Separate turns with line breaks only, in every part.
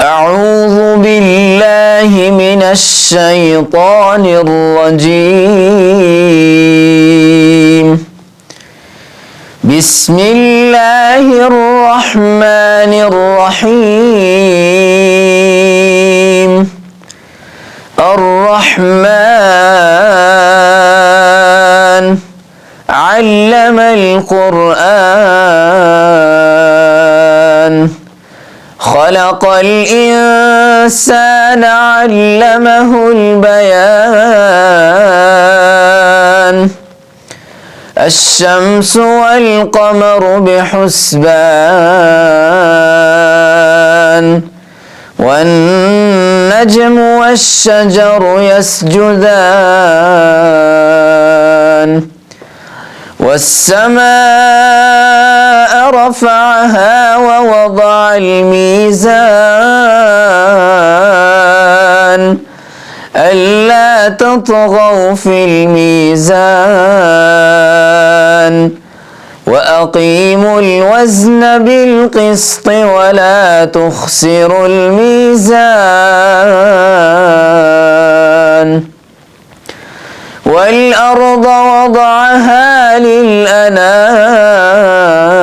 أعوذ بالله من الشيطان الرجيم. بسم الله الرحمن الرحيم. الرحمن علم القرآن خلق الإنسان علمه البيان الشمس والقمر بحسبان والنجم والشجر يسجدان والسماء رفعها ووضع الميزان ألا تطغوا في الميزان وأقيموا الوزن بالقسط ولا تخسروا الميزان والأرض وضعها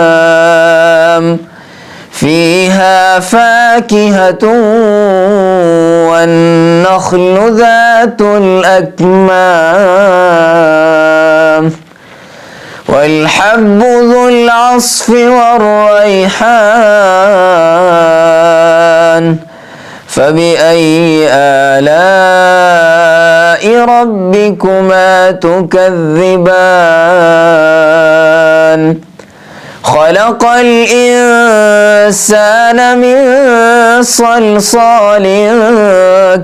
للأنام فيها فاكهة والنخل ذات الأكمام والحب ذو العصف والريحان فبأي آلاء ربكما تكذبان خلق الإنسان من صلصال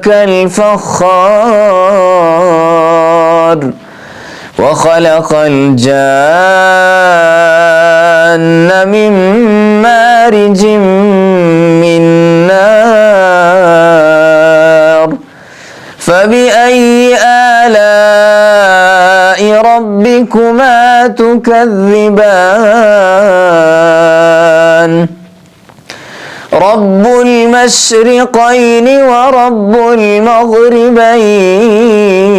كالفخار وخلق الجان من مارج من نار فبأي آلاء ربكما تكذبان رب المشرقين ورب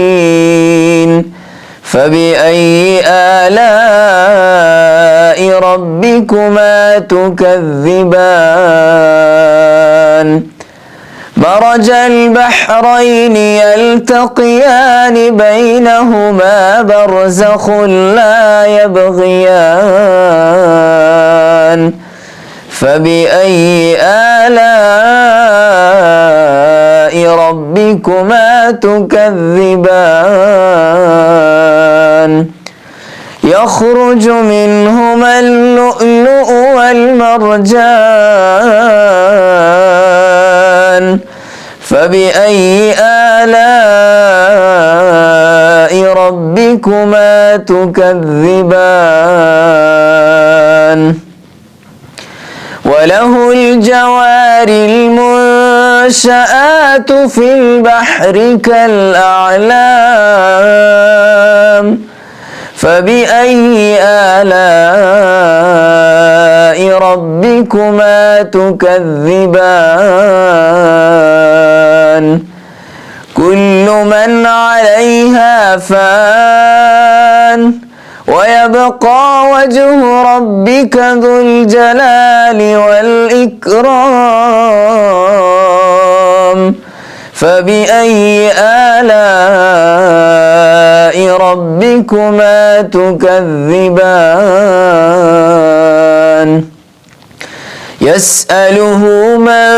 المغربين فبأي آلاء ربكما تكذبان مرج البحرين يلتقيان بينهما برزخ لا يبغيان فبأي آلاء ربكما تكذبان يخرج منهما اللؤلؤ والمرجان فبأي آلاء ربكما تكذبان وله الجوار المنشآت في البحر كالأعلام فبأي آلاء ربكما تكذبان كل من عليها فان ويبقى وجه ربك ذو الجلال والإكرام فبأي آلاء ربكما تكذبان يسأله من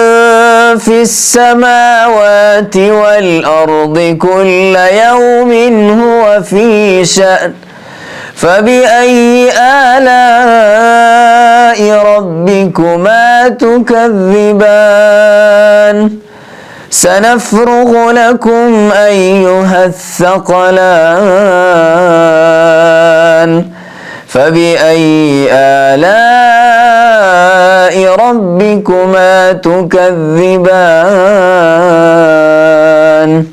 في السماوات والأرض كل يوم هو في شأن فبأي آلاء ربكما تكذبان سنفرغ لكم أيها الثقلان فبأي آلاء ربكما تكذبان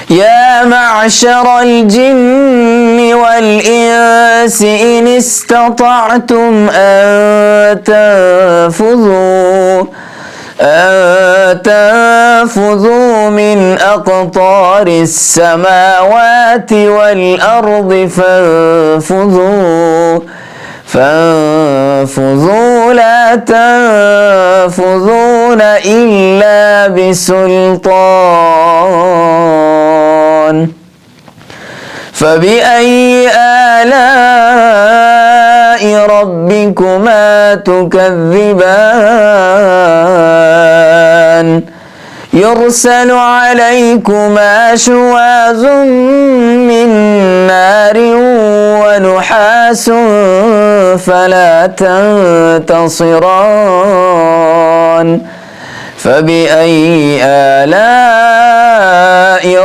يا معشر الجن والإنس إن استطعتم أن تنفذوا أن تنفذوا من أقطار السماوات والأرض فانفذوا لا تنفذون إلا بسلطان فبأي آلاء ربكما تكذبان يرسل عليكما شواظ من نار ونحاس فلا تنتصران فبأي آلاء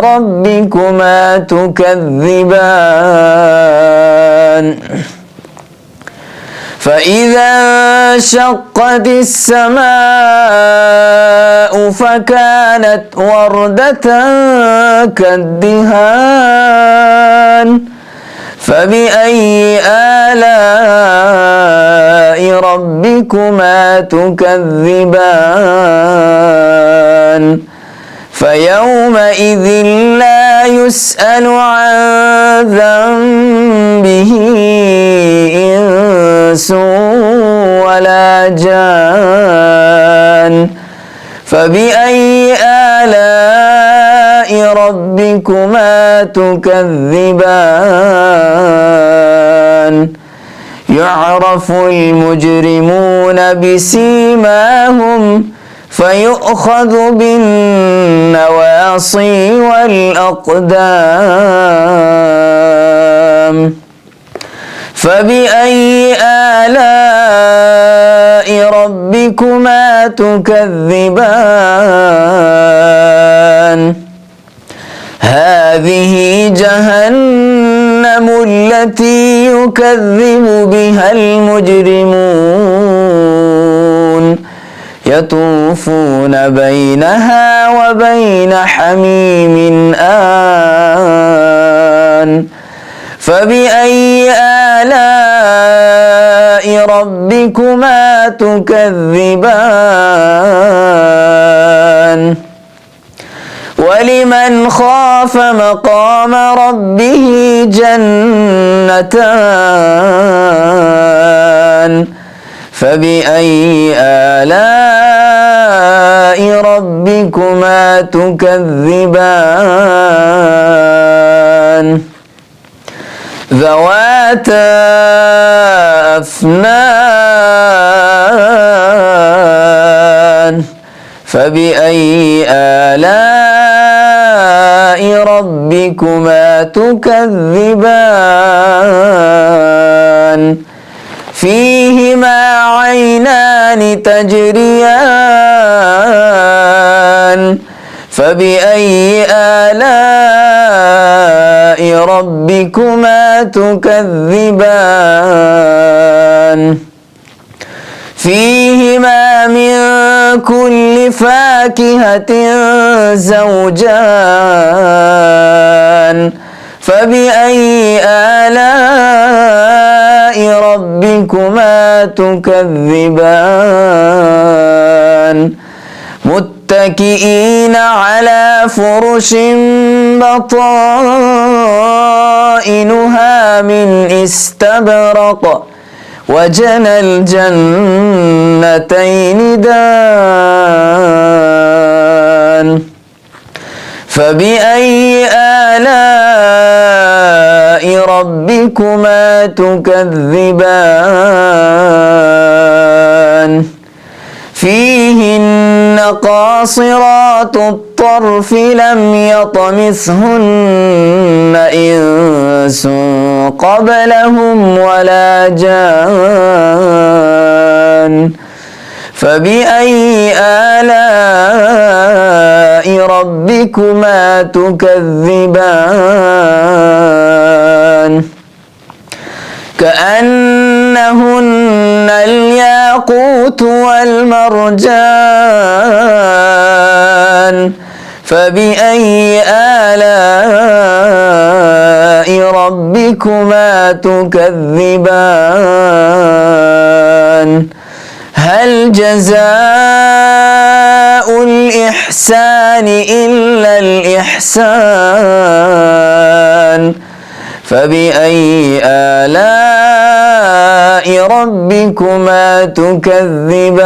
ربكما تكذبان فإذا انشقت السماء فكانت وردة كالدهان فبأي آلاء ربكما تكذبان فيومئذ لا يسأل عن ذنبه إنس ولا جان فبأي آلاء ربكما تكذبان يعرف المجرمون بسيماهم فيؤخذ بالنواصي والأقدام فبأي آلاء ربكما تكذبان هذه جهنم التي يكذب بها المجرمون يطوفون بينها وبين حميم آن فبأي آلاء ربكما تكذبان ولمن خاف مقام ربه جنتان فبأي آلاء ربكما تكذبان ذواتا أفنان فبأي آلاء ربكما تكذبان فيهما عينان تجريان فبأي آلاء ربكما تكذبان فيهما من كل فاكهة زوجان فبأي آلاء ربكما تكذبان متكئين على فرش بطائنها من استبرق وجنى الجنتين دان فبأي آلاء ربكما تكذبان فيهن قاصرات الطرف لم يطمثهن إنس قبلهم ولا جان فبأي آلاء ربكما تكذبان كأنهن الياقوت والمرجان فبأي آلاء ربكما تكذبان هل جزاء الإحسان إلا الإحسان فبأي آلاء ربكما تكذبان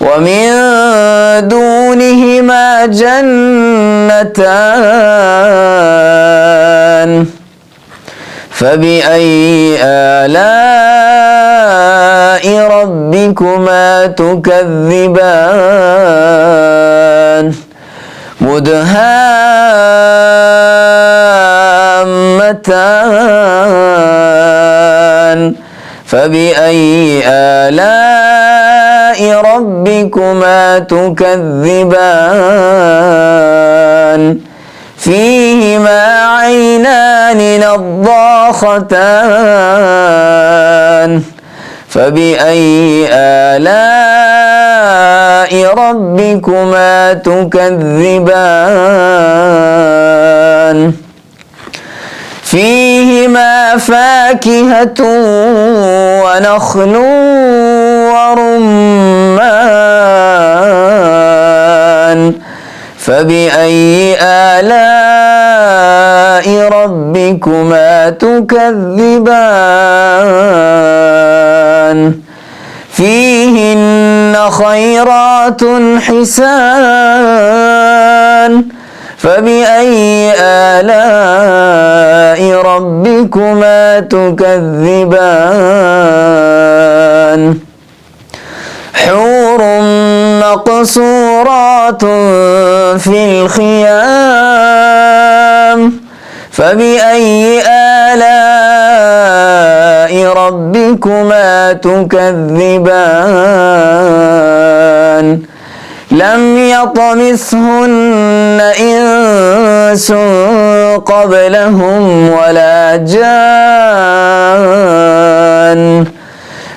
ومن دونهما جنتان فبأي آلاء ربكما تكذبان مدهامتان فبأي آلاء ربكما تكذبان فيهما عينان نضاختان فبأي آلاء ربكما تكذبان فيهما فاكهة ونخل ورمان فبأي آلاء ربكما تكذبان فيهن خيرات حسان فبأي آلاء ربكما تكذبان حور مقصورات في الخيام فبأي آلاء ربكما تكذبان لم يطمثهن إنس قبلهم ولا جان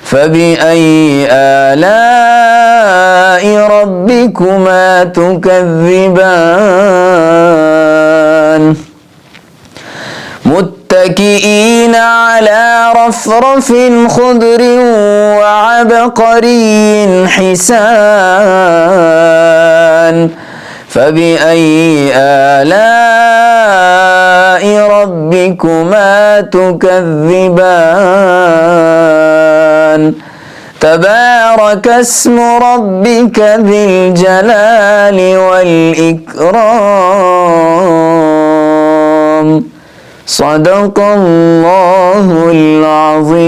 فبأي آلاء ربكما تكذبان متكئين على رفرف خضر وعبقري حسان فبأي آلاء ربكما تكذبان تبارك اسم ربك ذي الجلال والإكرام صدق الله العظيم.